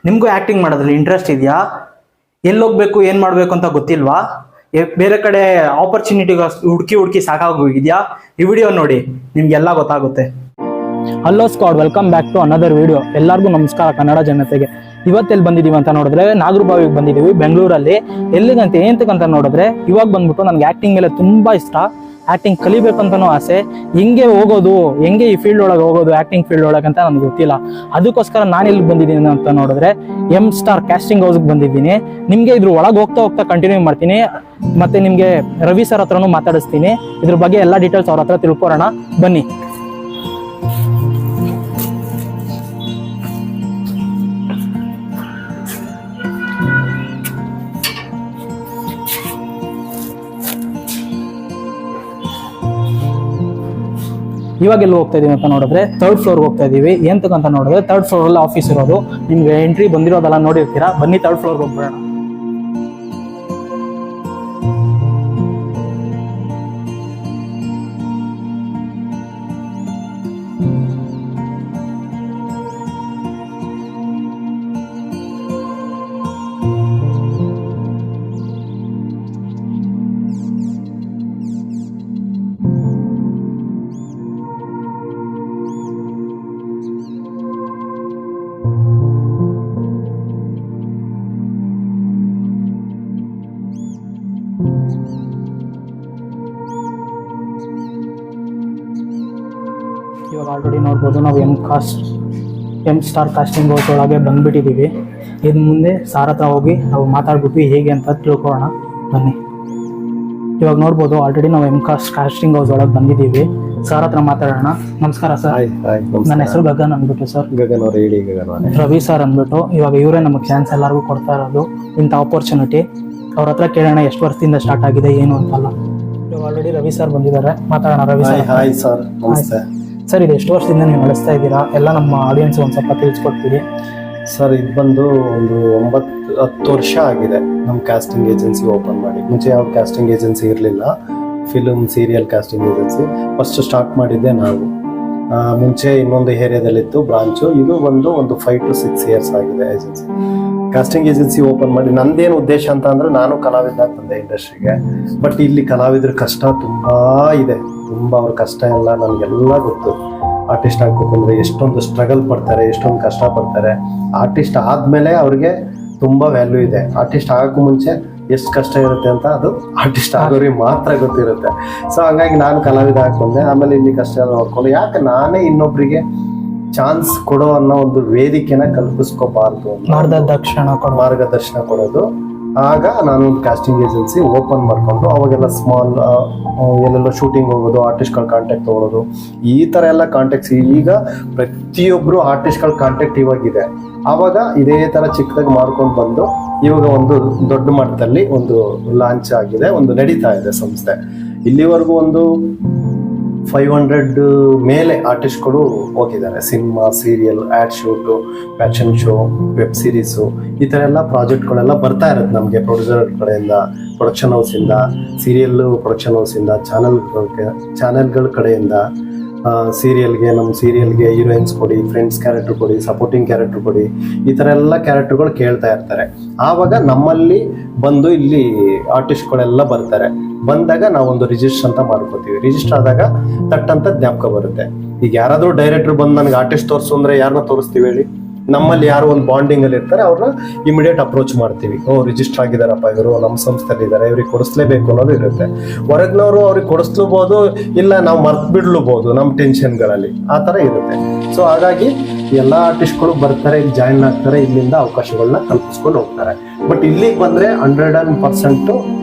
ನಿಮಗೂ ಆ್ಯಕ್ಟಿಂಗ್ ಮಾಡೋದ್ರಲ್ಲಿ ಇಂಟ್ರೆಸ್ಟ್ ಇದೆಯಾ? ಎಲ್ಲಿ ಹೋಗ್ಬೇಕು ಏನು ಮಾಡಬೇಕು ಅಂತ ಗೊತ್ತಿಲ್ವಾ? ಬೇರೆ ಕಡೆ ಆಪರ್ಚುನಿಟಿಗೆ ಹುಡುಕಿ ಸಾಕಾಗೋಗಿದೆಯಾ? ಈ ವಿಡಿಯೋ ನೋಡಿ, ನಿಮ್ಗೆಲ್ಲ ಗೊತ್ತಾಗುತ್ತೆ. Hello squad, welcome back to another video. ಎಲ್ಲರಿಗೂ ನಮಸ್ಕಾರ ಕನ್ನಡ ಜನತೆಗೆ. ಇವತ್ತೆಲ್ಲಿ ಬಂದಿದ್ದೀವಿ ಅಂತ ನೋಡಿದ್ರೆ ನಾಗರಬಾವಿಗೆ ಬಂದಿದ್ದೀವಿ, ಬೆಂಗಳೂರಲ್ಲಿ. ಎಲ್ಲಿಗಂತ ಏನಂತ ನೋಡಿದ್ರೆ, ಇವಾಗ ಬಂದ್ಬಿಟ್ಟು ನನಗೆ ಆ್ಯಕ್ಟಿಂಗ್ ಮೇಲೆ ತುಂಬ ಇಷ್ಟ, ಆ್ಯಕ್ಟಿಂಗ್ ಕಲಿಬೇಕಂತನೂ ಆಸೆ. ಹೆಂಗೆ ಹೋಗೋದು, ಹೆಂಗೆ ಈ ಫೀಲ್ಡ್ ಒಳಗೆ ಹೋಗೋದು, ಆ್ಯಕ್ಟಿಂಗ್ ಫೀಲ್ಡ್ ಒಳಗೆ ಅಂತ ನನಗೆ ಗೊತ್ತಿಲ್ಲ. ಅದಕ್ಕೋಸ್ಕರ ನಾನು ಎಲ್ಲಿ ಬಂದಿದ್ದೀನಿ ಅಂತ ನೋಡಿದ್ರೆ ಎಂ ಸ್ಟಾರ್ ಕ್ಯಾಸ್ಟಿಂಗ್ ಹೌಸ್ಗೆ ಬಂದಿದ್ದೀನಿ. ನಿಮಗೆ ಇದ್ರ ಒಳಗೆ ಹೋಗ್ತಾ ಕಂಟಿನ್ಯೂ ಮಾಡ್ತೀನಿ. ಮತ್ತೆ ನಿಮಗೆ ರವಿ ಸರ್ ಹತ್ರನೂ ಮಾತಾಡಿಸ್ತೀನಿ. ಇದ್ರ ಬಗ್ಗೆ ಎಲ್ಲ ಡೀಟೇಲ್ಸ್ ಅವ್ರ ಹತ್ರ ತಿಳ್ಕೊರೋಣ, ಬನ್ನಿ. ಇವಾಗ ಎಲ್ಲಿ ಹೋಗ್ತಾ ಇದೀವಿ ಅಂತ ನೋಡಿದ್ರೆ ಥರ್ಡ್ ಫ್ಲೋರ್ಗೆ ಹೋಗ್ತಾ ಇದೀವಿ. ಏನಂತ ನೋಡಿದ್ರೆ ಥರ್ಡ್ ಫ್ಲೋರ್ ಅಲ್ಲಿ ಆಫೀಸ್ ಇರೋದು. ನಿಮ್ಗೆ ಎಂಟ್ರಿ ಬಂದಿರೋದೆಲ್ಲ ನೋಡಿರ್ತೀರಾ. ಬನ್ನಿ ಥರ್ಡ್ ಫ್ಲೋರ್ಗೆ ಹೋಗ್ಬೇಡ. ಇವಾಗ ಆಲ್ರೆಡಿ ನೋಡ್ಬೋದು, ನಾವು ಎಂ ಸ್ಟಾರ್ ಕಾಸ್ಟಿಂಗ್ ಹೌಸ್ ಒಳಗೆ ಬಂದ್ಬಿಟ್ಟಿದ್ದೀವಿ. ಇನ್ನು ಮುಂದೆ ಸಾರ್ ಹತ್ರ ಹೋಗಿ ನಾವು ಮಾತಾಡ್ಬಿಟ್ಟು ಹೇಗೆ ಅಂತ ತಿಳ್ಕೊಳ್ಳೋಣ, ಬನ್ನಿ. ಇವಾಗ ನೋಡ್ಬೋದು, ಆಲ್ರೆಡಿ ನಾವು ಕಾಸ್ಟಿಂಗ್ ಹೌಸ್ ಒಳಗೆ ಬಂದಿದ್ದೀವಿ. ಸಾರ್ ಹತ್ರ ಮಾತಾಡೋಣ. ನಮಸ್ಕಾರ ಸರ್. ನನ್ನ ಹೆಸರು ಗಗನ್ ಅಂದ್ಬಿಟ್ಟು ಸರ್. ಗಗನ್ ಅವ್ರು ಹೇಳಿ. ಗಗನ್ ರವಿ ಸರ್ ಅಂದ್ಬಿಟ್ಟು ಇವಾಗ ಇವರೇ ನಮಗೆ ಚಾನ್ಸ್ ಎಲ್ಲರಿಗೂ ಕೊಡ್ತಾ ಇರೋದು, ಇಂಥ ಆಪರ್ಚುನಿಟಿ. ಅವ್ರ ಹತ್ರ ಕೇಳೋಣ ಎಷ್ಟು ವರ್ಷದಿಂದ ಸ್ಟಾರ್ಟ್ ಆಗಿದೆ ಏನು ಅಂತಲ್ಲ. ಇವಾಗ ಆಲ್ರೆಡಿ ರವಿ ಸರ್ ಬಂದಿದ್ದಾರೆ, ಮಾತಾಡೋಣ. ರವಿ ಸರ್. ಹಾಯ್ ಸರ್, ನಮಸ್ತೆ ಸರ್. ಇದು ಎಷ್ಟು ವರ್ಷದಿಂದ ನೀವು ನಡೆಸ್ತಾ ಇದ್ದೀರಾ? ಎಲ್ಲ ನಮ್ಮ ಆಡಿಯನ್ಸ್ ಒಂದು ಸ್ವಲ್ಪ ತಿಳಿಸ್ಕೊಡ್ತೀವಿ ಸರ್. ಇದು ಬಂದು ಒಂದು 9-10 ವರ್ಷ ಆಗಿದೆ ನಮ್ಮ ಕ್ಯಾಸ್ಟಿಂಗ್ ಏಜೆನ್ಸಿ ಓಪನ್ ಮಾಡಿ. ಮುಂಚೆ ಯಾವ ಕ್ಯಾಸ್ಟಿಂಗ್ ಏಜೆನ್ಸಿ ಇರಲಿಲ್ಲ, film serial casting agency first start ಮಾಡಿದ್ದೆ ನಾವು. ಮುಂಚೆ ಇನ್ನೊಂದು ಏರಿಯಾದಲ್ಲಿತ್ತು ಬ್ರಾಂಚು. ಇದು ಬಂದು ಒಂದು 5 to 6 years ಆಗಿದೆ ಏಜೆನ್ಸಿ, ಕಾಸ್ಟಿಂಗ್ ಏಜೆನ್ಸಿ ಓಪನ್ ಮಾಡಿ. ನಂದೇನು ಉದ್ದೇಶ ಅಂತ ಅಂದ್ರೆ, ನಾನು ಕಲಾವಿದ ಬಂದೆ ಇಂಡಸ್ಟ್ರಿಗೆ. ಬಟ್ ಇಲ್ಲಿ ಕಲಾವಿದ್ರ ಕಷ್ಟ ತುಂಬಾ ಇದೆ, ತುಂಬ ಅವ್ರ ಕಷ್ಟ ಎಲ್ಲ ನನಗೆಲ್ಲ ಗೊತ್ತು. ಆರ್ಟಿಸ್ಟ್ ಆಗ್ಬೇಕಂದ್ರೆ ಎಷ್ಟೊಂದು ಸ್ಟ್ರಗಲ್ ಪಡ್ತಾರೆ, ಎಷ್ಟೊಂದು ಕಷ್ಟ ಪಡ್ತಾರೆ. ಆರ್ಟಿಸ್ಟ್ ಆದ್ಮೇಲೆ ಅವ್ರಿಗೆ ತುಂಬಾ ವ್ಯಾಲ್ಯೂ ಇದೆ. ಆರ್ಟಿಸ್ಟ್ ಆಗೋಕ್ಕೂ ಮುಂಚೆ ಎಷ್ಟು ಕಷ್ಟ ಇರುತ್ತೆ ಅಂತ ಅದು ಆರ್ಟಿಸ್ಟ್ ಆಗೋರಿಗೆ ಮಾತ್ರ ಗೊತ್ತಿರುತ್ತೆ. ಸೊ ಹಂಗಾಗಿ ನಾನು ಕಲಾವಿದ ಹಾಕೊಂಡೆ. ಆಮೇಲೆ ಇಲ್ಲಿ ಕಷ್ಟ ಎಲ್ಲ ನೋಡ್ಕೊಂಡು, ಯಾಕೆ ನಾನೇ ಇನ್ನೊಬ್ರಿಗೆ ಚಾನ್ಸ್ ಕೊಡೋ ಅನ್ನೋ ಒಂದು ವೇದಿಕೆನ ಕಲ್ಪಿಸ್ಕೋಬಾರ್ದು, ಮಾರ್ಗದರ್ಶನ ಕೊಡೋದು. ಆಗ ನಾನು ಒಂದು ಕಾಸ್ಟಿಂಗ್ ಏಜೆನ್ಸಿ ಓಪನ್ ಮಾಡ್ಕೊಂಡು, ಅವಾಗೆಲ್ಲ ಸ್ಮಾಲ್ ಎಲ್ಲೆಲ್ಲೋ ಶೂಟಿಂಗ್ ಹೋಗೋದು, ಆರ್ಟಿಸ್ಟ್ಗಳ ಕಾಂಟ್ಯಾಕ್ಟ್ ತೊಗೊಳೋದು, ಈ ಥರ ಎಲ್ಲ ಕಾಂಟ್ಯಾಕ್ಟ್ಸ್. ಈಗ ಪ್ರತಿಯೊಬ್ಬರು ಆರ್ಟಿಸ್ಟ್ಗಳ ಕಾಂಟ್ಯಾಕ್ಟ್ ಇವಾಗಿದೆ. ಆವಾಗ ಇದೇ ಥರ ಚಿಕ್ಕದಾಗಿ ಮಾಡ್ಕೊಂಡು ಬಂದು ಇವಾಗ ಒಂದು ದೊಡ್ಡ ಮಟ್ಟದಲ್ಲಿ ಒಂದು ಲಾಂಚ್ ಆಗಿದೆ, ಒಂದು ನಡೀತಾ ಇದೆ ಸಂಸ್ಥೆ. ಇಲ್ಲಿವರೆಗೂ ಒಂದು 500 ಮೇಲೆ ಆರ್ಟಿಸ್ಟ್ಗಳು ಹೋಗಿದ್ದಾರೆ. Cinema, serial, ad shoot, fashion show, web series, ಈ ಥರ ಎಲ್ಲ ಪ್ರಾಜೆಕ್ಟ್ಗಳೆಲ್ಲ ಬರ್ತಾ ಇರುತ್ತೆ ನಮಗೆ. ಪ್ರೊಡ್ಯೂಸರ್ ಕಡೆಯಿಂದ, ಪ್ರೊಡಕ್ಷನ್ ಹೌಸಿಂದ, ಸೀರಿಯಲ್ಲು ಪ್ರೊಡಕ್ಷನ್ ಹೌಸಿಂದ, ಚಾನೆಲ್ಗಳ ಕಡೆಯಿಂದ. ಸೀರಿಯಲ್ಗೆ, ನಮ್ಮ ಸೀರಿಯಲ್ಗೆ ಹೀರೋಯಿನ್ಸ್ ಕೊಡಿ, ಫ್ರೆಂಡ್ಸ್ ಕ್ಯಾರೆಕ್ಟರ್ ಕೊಡಿ, ಸಪೋರ್ಟಿಂಗ್ ಕ್ಯಾರೆಕ್ಟರ್ ಕೊಡಿ, ಈ ಥರ ಎಲ್ಲ ಕ್ಯಾರೆಕ್ಟರ್ಗಳು ಕೇಳ್ತಾ ಇರ್ತಾರೆ. ಆವಾಗ ನಮ್ಮಲ್ಲಿ ಬಂದು ಇಲ್ಲಿ ಆರ್ಟಿಸ್ಟ್ಗಳೆಲ್ಲ ಬರ್ತಾರೆ. ಬಂದಾಗ ನಾವೊಂದು ರಿಜಿಸ್ಟರ್ ಅಂತ ಮಾಡ್ಕೋತೀವಿ. ರಿಜಿಸ್ಟರ್ ಆದಾಗ ತಟ್ಟಂತ ಜ್ಞಾಪಕ ಬರುತ್ತೆ. ಈಗ ಯಾರಾದರೂ ಡೈರೆಕ್ಟರ್ ಬಂದು ನನಗೆ ಆರ್ಟಿಸ್ಟ್ ತೋರಿಸು ಅಂದರೆ ಯಾರನ್ನ ತೋರಿಸ್ತೀವಿ ಹೇಳಿ? ನಮ್ಮಲ್ಲಿ ಯಾರು ಒಂದು ಬಾಂಡಿಂಗ್ ಅಲ್ಲಿ ಇರ್ತಾರೆ, ಅವ್ರನ್ನ ಇಮಿಡಿಯೇಟ್ ಅಪ್ರೋಚ್ ಮಾಡ್ತೀವಿ. ರಿಜಿಸ್ಟರ್ ಆಗಿದಾರಪ್ಪ ಇವರು, ನಮ್ಮ ಸಂಸ್ಥೆಯಲ್ಲಿ ಇದ್ದಾರೆ, ಇವ್ರಿಗೆ ಕೊಡಿಸ್ಲೇಬೇಕು ಅನ್ನೋದು ಇರುತ್ತೆ. ಹೊರಗಿನವರು ಅವ್ರಿಗೆ ಕೊಡಿಸ್ಲೂಬಹುದು, ಇಲ್ಲ ನಾವು ಮರ್ತು ಬಿಡ್ಲೂಬಹುದು ನಮ್ಮ ಟೆನ್ಷನ್ಗಳಲ್ಲಿ, ಆ ಥರ ಇರುತ್ತೆ. ಸೊ ಹಾಗಾಗಿ ಎಲ್ಲ ಆರ್ಟಿಸ್ಟ್ಗಳು ಬರ್ತಾರೆ, ಇಲ್ಲಿ ಜಾಯಿನ್ ಆಗ್ತಾರೆ, ಇಲ್ಲಿಂದ ಅವಕಾಶಗಳನ್ನ ಕಲ್ಪಿಸ್ಕೊಂಡು ಹೋಗ್ತಾರೆ. ಬಟ್ ಇಲ್ಲಿಗೆ ಬಂದ್ರೆ 100%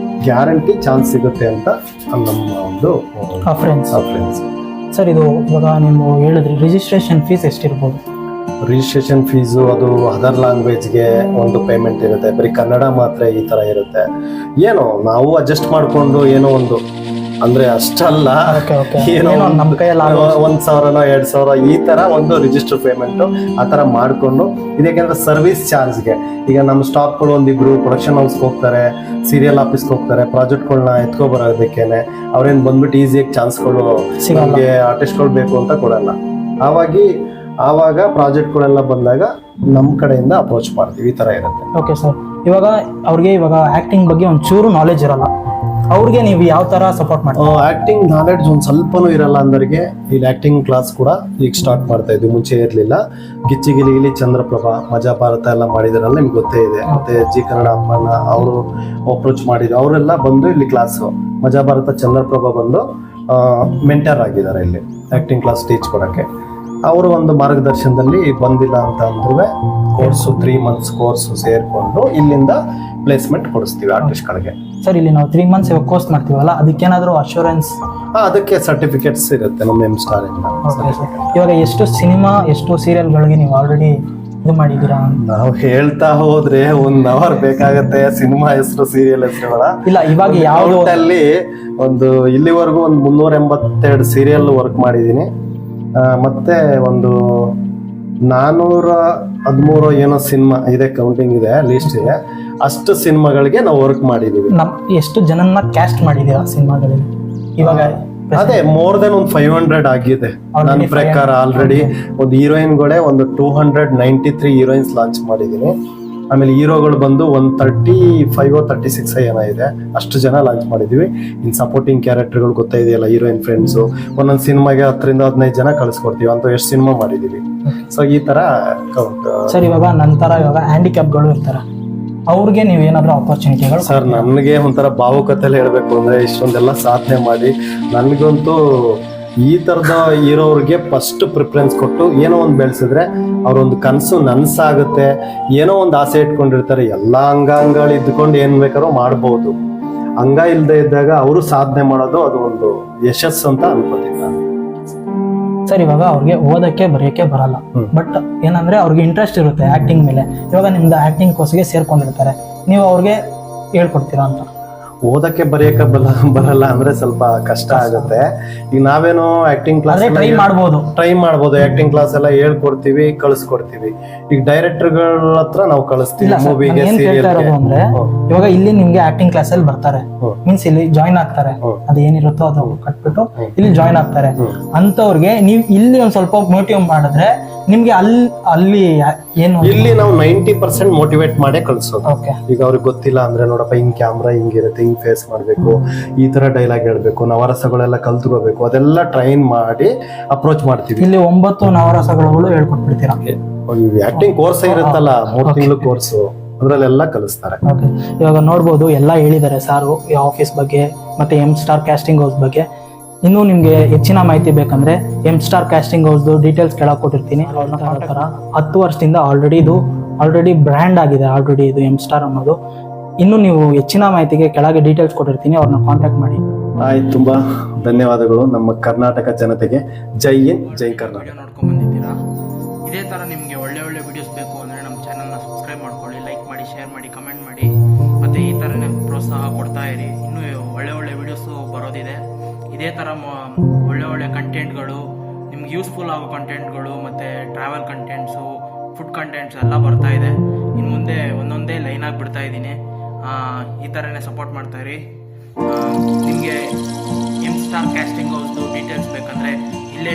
ಗ್ಯಾರಂಟಿ ಚಾನ್ಸ್ ಸಿಗುತ್ತೆ ಅಂತ ನಮ್ಮ ಒಂದು ಫ್ರೆಂಡ್ಸ್. ಸರ್, ಇದು ಇವಾಗ ನೀವು ಹೇಳಿದ್ರಿ ರಿಜಿಸ್ಟ್ರೇಷನ್ ಫೀಸ್ ಎಷ್ಟಿರ್ಬೋದು? ರಿಜಿಸ್ಟ್ರೇಷನ್ ಫೀಸು ಅದು ಅದರ್ ಲ್ಯಾಂಗ್ವೇಜ್ಗೆ ಒಂದು ಪೇಮೆಂಟ್ ಇರುತ್ತೆ, ಬರೀ ಕನ್ನಡ ಮಾತ್ರ ಈ ಥರ ಇರುತ್ತೆ. ಏನೋ ನಾವು ಅಡ್ಜಸ್ಟ್ ಮಾಡಿಕೊಂಡು ಏನೋ ಒಂದು, ಅಂದ್ರೆ ಅಷ್ಟಲ್ಲ, ಏನೋ 1,000ನೋ 2,000 ಈ ತರ ಒಂದು ರಿಜಿಸ್ಟರ್ ಪೇಮೆಂಟ್ ಆ ತರ ಮಾಡ್ಕೊಂಡು. ಇದಕ್ಕೆಂದ್ರೆ ಸರ್ವಿಸ್ ಚಾರ್ಜ್ಗೆ, ಈಗ ನಮ್ಮ ಸ್ಟಾಫ್ಗಳು ಒಂದಿಬ್ರು ಪ್ರೊಡಕ್ಷನ್ ಹೌಸ್ಗೆ ಹೋಗ್ತಾರೆ, ಸೀರಿಯಲ್ ಆಫೀಸ್ಗೆ ಹೋಗ್ತಾರೆ, ಪ್ರಾಜೆಕ್ಟ್ಗಳನ್ನ ಎತ್ಕೊಬರೋದಕ್ಕೇನೆ ಅವ್ರೇನು ಬಂದ್ಬಿಟ್ಟು ಈಸಿಯಾಗಿ ಚಾನ್ಸ್ಗಳು ನಮಗೆ ಆರ್ಟಿಸ್ಟ್ಗಳು ಬೇಕು ಅಂತ ಕೊಡಲ್ಲ. ಆವಾಗಿ ಆವಾಗ ಪ್ರಾಜೆಕ್ಟ್ಗಳೆಲ್ಲ ಬಂದಾಗ ನಮ್ಮ ಕಡೆಯಿಂದ ಅಪ್ರೋಚ್ ಮಾಡ್ತೀವಿ, ಈ ಥರ ಇರುತ್ತೆ. Okay sir. ಇವಾಗ ಅವ್ರಿಗೆ ಆ್ಯಕ್ಟಿಂಗ್ ಬಗ್ಗೆ ಒಂಚೂರು ನಾಲೆಜ್ ಇರಲ್ಲ, ಅವ್ರಿಗೆ ನೀವು ಯಾವ ಥರ ಸಪೋರ್ಟ್ ಮಾಡ್ತೀವಿ? ಆ್ಯಕ್ಟಿಂಗ್ ನಾಲೆಡ್ಜ್ ಒಂದು ಸ್ವಲ್ಪನೂ ಇರಲ್ಲ ಅಂದರಿಗೆ ಇಲ್ಲಿ ಆ್ಯಕ್ಟಿಂಗ್ ಕ್ಲಾಸ್ ಕೂಡ ಈಗ ಸ್ಟಾರ್ಟ್ ಮಾಡ್ತಾ ಇದ್ವಿ, ಮುಂಚೆ ಇರಲಿಲ್ಲ. ಗಿಚ್ಚಿ ಗಿಲಿ ಚಂದ್ರಪ್ರಭಾ, ಮಜಾ ಭಾರತ ಎಲ್ಲ ಮಾಡಿದಾರಲ್ಲ, ನಿಮ್ಗೆ ಗೊತ್ತೇ ಇದೆ. ಮತ್ತೆ ಜಿ ಕನ್ನಡ ಅಮ್ಮನ ಅವರು ಅಪ್ರೋಚ್ ಮಾಡಿದ್ರು, ಅವರೆಲ್ಲ ಬಂದು ಇಲ್ಲಿ ಕ್ಲಾಸು ಮಜಾ ಭಾರತ ಚಂದ್ರಪ್ರಭಾ ಬಂದು ಮೆಂಟರ್ ಆಗಿದ್ದಾರೆ ಇಲ್ಲಿ ಆ್ಯಕ್ಟಿಂಗ್ ಕ್ಲಾಸ್ ಟೀಚ್ ಕೊಡೋಕ್ಕೆ. ಅವರು ಒಂದು ಮಾರ್ಗದರ್ಶನದಲ್ಲಿ ಬಂದಿಲ್ಲ ಅಂತ ಅಂದ್ರೂ ಕೋರ್ಸು 3 months ಕೋರ್ಸು ಸೇರಿಕೊಂಡು ಇಲ್ಲಿಂದ ಪ್ಲೇಸ್ಮೆಂಟ್ ಕೊಡಿಸ್ತೀವಿ ಆರ್ಟಿಸ್ಟ್ಗಳಿಗೆ. ಸರ್, ಇಲ್ಲಿ ನಾವು 3 months ಕೋರ್ಸ್ ಮಾಡ್ತೀವಲ್ಲ, ಅದಕ್ಕೇನಾದರೂ ಅಶ್ಯೂರೆನ್ಸ್? ಅದಕ್ಕೆ ಸರ್ಟಿಫಿಕೇಟ್ಸ್ ಇರುತ್ತೆ ನಮ್ಮ M-Star ಇಂದ. Okay sir. ಇವಾಗ ಎಷ್ಟು ಸಿನಿಮಾ, ಎಷ್ಟು ಸೀರಿಯಲ್ಗಳಿಗೆ ನೀವು ಆಲ್ರೆಡಿ ಇದು ಮಾಡಿದ್ದೀರಾ? ನಾವು ಹೇಳ್ತಾ ಹೋದ್ರೆ 1 hour ಬೇಕಾಗತ್ತೆ. ಸಿನಿಮಾ ಹೆಸರು, ಸೀರಿಯಲ್ ಹೆಸರುಗಳ ಇಲ್ಲ, ಇವಾಗ ಯಾವ್ದು ಅಲ್ಲಿ ಒಂದು ಇಲ್ಲಿವರೆಗೂ ಒಂದು 382 ಸೀರಿಯಲ್ ವರ್ಕ್ ಮಾಡಿದ್ದೀನಿ. ಮತ್ತೆ ಒಂದು 413 ಏನೋ ಸಿನಿಮಾ ಇದೆ, ಕೌಂಟಿಂಗ್ ಇದೆ, ಲೀಸ್ಟ್ ಇದೆ. ಅಷ್ಟು ಸಿನಿಮಾಗಳಿಗೆ ನಾವು ವರ್ಕ್ ಮಾಡಿದೀವಿ. ಎಷ್ಟು ಜನನ್ನ ಕ್ಯಾಸ್ಟ್ ಮಾಡಿದೀರಾ ಸಿನಿಮಾಗಳಲ್ಲಿ ಇವಾಗ? ಅದೇ ಮೋರ್ ದೆನ್ ಒಂದು 500 ಆಗಿದೆ ನನ್ನ ಪ್ರಕಾರ. ಆಲ್ರೆಡಿ ಒಂದು ಹೀರೋಯಿನ್ಗಳೇ ಒಂದು 293 ಹೀರೋಯಿನ್ಸ್ ಲಾಂಚ್ ಮಾಡಿದೀನಿ. ಆಮೇಲೆ ಹೀರೋಗಳು ಬಂದು 135 36 ಏನೋ ಇದೆ, ಅಷ್ಟು ಜನ ಲಾಂಚ್ ಮಾಡಿದೀವಿ. ಇನ್ ಸಪೋರ್ಟಿಂಗ್ ಕ್ಯಾರೆಕ್ಟರ್ಗಳು ಗೊತ್ತಾ ಇದೆಯಲ್ಲ, ಹೀರೋಯಿನ್ ಫ್ರೆಂಡ್ಸು, ಒಂದೊಂದು ಸಿನಿಮಾಗೆ 10 ರಿಂದ 15 ಜನ ಕಳಿಸ್ಕೊಡ್ತೀವಿ ಅಂತ. ಎಷ್ಟು ಸಿನಿಮಾ ಮಾಡಿದೀವಿ. ಸೊ ಈ ತರ ಕೌಂಟ್. ಸರ್, ಇವಾಗ ನಂತರ ಹ್ಯಾಂಡಿಕ್ಯಾಪ್ಗಳು ಇರ್ತಾರೆ, ಅವ್ರಿಗೆ ನೀವೇನಾದ್ರೂ ಆಪರ್ಚುನಿಟಿಗಳು? ಸರ್, ನನಗೆ ಒಂಥರ ಭಾವುಕತೆಯಲ್ಲಿ ಹೇಳ್ಬೇಕು ಅಂದ್ರೆ, ಇಷ್ಟೊಂದೆಲ್ಲ ಸಾಧನೆ ಮಾಡಿ ನನಗಂತೂ ಈ ತರದ ಇರೋರಿಗೆ ಫಸ್ಟ್ ಪ್ರಿಫರೆನ್ಸ್ ಕೊಟ್ಟು ಏನೋ ಒಂದು ಬೆಳೆಸಿದ್ರೆ ಅವ್ರೊಂದು ಕನಸು ನನ್ಸಾಗುತ್ತೆ. ಏನೋ ಒಂದು ಆಸೆ ಇಟ್ಕೊಂಡಿರ್ತಾರೆ, ಎಲ್ಲಾ ಅಂಗಾಂಗಗಳು ಇದ್ಕೊಂಡು ಏನ್ ಬೇಕಾದ್ರೂ ಮಾಡ್ಬೋದು. ಅಂಗ ಇಲ್ಲದೆ ಇದ್ದಾಗ ಅವರು ಸಾಧನೆ ಮಾಡೋದು ಅದು ಒಂದು ಯಶಸ್ಸು ಅಂತ ಅನ್ಕೋತೀನಿ ನಾನು. ಸರ್, ಇವಾಗ ಅವ್ರಿಗೆ ಓದಕ್ಕೆ ಬರೆಯಕ್ಕೆ ಬರಲ್ಲ, ಬಟ್ ಏನಂದ್ರೆ ಅವ್ರಿಗೆ ಇಂಟ್ರೆಸ್ಟ್ ಇರುತ್ತೆ ಆಕ್ಟಿಂಗ್ ಮೇಲೆ. ಇವಾಗ ನಿಮ್ದು ಆಕ್ಟಿಂಗ್ ಕೋರ್ಸ್ಗೆ ಸೇರ್ಕೊಂಡಿರ್ತಾರೆ, ನೀವು ಅವ್ರಿಗೆ ಹೇಳ್ಕೊಡ್ತೀರಾ ಅಂತ? ಓದಕ್ಕೆ ಬರೆಯಕ್ಕೆ ಬರಲ್ಲ ಅಂದ್ರೆ ಸ್ವಲ್ಪ ಕಷ್ಟ ಆಗುತ್ತೆ. ಈಗ ನಾವೇನೋ ಆಕ್ಟಿಂಗ್ ಕ್ಲಾಸ್ ಟ್ರೈ ಮಾಡ್ಬೋದು, ಆಕ್ಟಿಂಗ್ ಕ್ಲಾಸ್ ಎಲ್ಲ ಹೇಳ್ಕೊಡ್ತೀವಿ, ಕಳಿಸ್ಕೊಡ್ತೀವಿ. ಈಗ ಡೈರೆಕ್ಟರ್ಗಳ ಹತ್ರ ನಾವು ಕಳಿಸ್ತೀವಿ ಮೂವಿಗೆ, ಸೀರಿಯಲ್. ಅಂದ್ರೆ ಇವಾಗ ಇಲ್ಲಿ ನಿಮ್ಗೆ ಆಕ್ಟಿಂಗ್ ಕ್ಲಾಸ್ ಅಲ್ಲಿ ಬರ್ತಾರೆ, ಮೀನ್ಸ್ ಇಲ್ಲಿ ಜಾಯ್ನ್ ಆಗ್ತಾರೆ, ಅದು ಏನಿರುತ್ತೋ ಅದು ಕಟ್ಬಿಟ್ಟು ಇಲ್ಲಿ ಜಾಯ್ನ್ ಆಗ್ತಾರೆ. ಅಂತವ್ರಿಗೆ ನೀವು ಇಲ್ಲಿ ಒಂದ್ ಸ್ವಲ್ಪ ಮೋಟಿವೇಟ್ ಮಾಡಿದ್ರೆ ನಿಮ್ಗೆ ಅಲ್ಲಿ ಏನು, ಇಲ್ಲಿ ನಾವು 90% ಮೋಟಿವೇಟ್ ಮಾಡೇ ಕಳ್ಸೋದು. ಈಗ ಅವ್ರಿಗೆ ಗೊತ್ತಿಲ್ಲ ಅಂದ್ರೆ, ನೋಡಪ್ಪ ಹಿಂಗ್ ಕ್ಯಾಮ್ರಾ ಹಿಂಗಿರುತ್ತೆ, ಹಿಂಗ್ ಫೇಸ್ ಮಾಡ್ಬೇಕು, ಈ ತರ ಡೈಲಾಗ್ ಹೇಳ್ಬೇಕು, ನವರಸಗಳೆಲ್ಲ ಕಲ್ತ್ಕೋಬೇಕು, ಅದೆಲ್ಲ ಟ್ರೈನ್ ಮಾಡಿ ಅಪ್ರೋಚ್ ಮಾಡ್ತೀವಿ. ಇಲ್ಲಿ 9 ನವರಸಗಳು ಹೇಳ್ಕೊಟ್ಬಿಡ್ತೀರಾ? ಆಕ್ಟಿಂಗ್ ಕೋರ್ಸ್ ಇರುತ್ತಲ್ಲ, 3 ತಿಂಗಳು ಕೋರ್ಸು, ಅದ್ರಲ್ಲೆಲ್ಲ ಕಲಿಸ್ತಾರೆ. ಇವಾಗ ನೋಡ್ಬೋದು, ಎಲ್ಲ ಹೇಳಿದ್ದಾರೆ ಸಾರು ಈ ಆಫೀಸ್ ಬಗ್ಗೆ ಮತ್ತೆ M-Star ಕ್ಯಾಸ್ಟಿಂಗ್ ಹೌಸ್ ಬಗ್ಗೆ. ಇನ್ನೂ ನಿಮ್ಗೆ ಹೆಚ್ಚಿನ ಮಾಹಿತಿ ಬೇಕಂದ್ರೆ M-Star ಕ್ಯಾಸ್ಟಿಂಗ್ ಹೌಸ್ದು ಡೀಟೇಲ್ಸ್ ಕೆಳಗೆ ಕೊಟ್ಟಿರ್ತೀನಿ. 10 ವರ್ಷದಿಂದ ಆಲ್ರೆಡಿ ಬ್ರ್ಯಾಂಡ್ ಆಗಿದೆ ಇದು M-Star ಅನ್ನೋದು. ಇನ್ನು ನೀವು ಹೆಚ್ಚಿನ ಮಾಹಿತಿಗೆ ಕೆಳಗೆ ಡೀಟೇಲ್ಸ್ ಕೊಟ್ಟಿರ್ತೀನಿ, ಅವ್ರನ್ನ ಕಾಂಟ್ಯಾಕ್ಟ್ ಮಾಡಿ. ಆಯ್ತು, ತುಂಬಾ ಧನ್ಯವಾದಗಳು ನಮ್ಮ ಕರ್ನಾಟಕ ಜನತೆಗೆ. ಜೈ ಹಿಂದ್, ಜೈ ಕರ್ನಾಟಕ. ನೋಡ್ಕೊಂಡ್ ಬಂದಿದ್ದೀರಾ? ಇದೇ ತರ ನಿಮ್ಗೆ ಒಳ್ಳೆ ವಿಡಿಯೋಸ್ ಬೇಕು ಅಂದ್ರೆ ನಮ್ಮ ಚಾನಲ್ನ ಸಬ್ಸ್ಕ್ರೈಬ್ ಮಾಡ್ಕೊಳ್ಳಿ, ಲೈಕ್ ಮಾಡಿ, ಶೇರ್ ಮಾಡಿ, ಕಮೆಂಟ್ ಮಾಡಿ. ಮತ್ತೆ ಈ ತರ ಪ್ರೋತ್ಸಾಹ ಕೊಡ್ತಾ ಇರಿ. ಇನ್ನೂ ಒಳ್ಳೆ ವಿಡಿಯೋಸ್ ಬರೋದಿದೆ. ಇದೇ ತರ ಒಳ್ಳೆ ಕಂಟೆಂಟ್ಗಳು, ನಿಮ್ಗೆ ಯೂಸ್ಫುಲ್ ಆಗೋ ಕಂಟೆಂಟ್ಗಳು, ಮತ್ತೆ ಟ್ರಾವೆಲ್ ಕಂಟೆಂಟ್ಸು, ಫುಡ್ ಕಂಟೆಂಟ್ಸ್ ಎಲ್ಲ ಬರ್ತಾ ಇದೆ. ಇನ್ನು ಮುಂದೆ ಒಂದೊಂದೇ ಲೈನ್ ಆಗಿ ಬಿಡ್ತಾ ಇದ್ದೀನಿ. ಈ ಥರನೇ ಸಪೋರ್ಟ್ ಮಾಡ್ತಾ ಇರಿ. ನಿಮಗೆ M-Star ಕ್ಯಾಸ್ಟಿಂಗ್ ಹೌಸ್ದು ಡೀಟೇಲ್ಸ್ ಬೇಕಂದರೆ ಇಲ್ಲೇ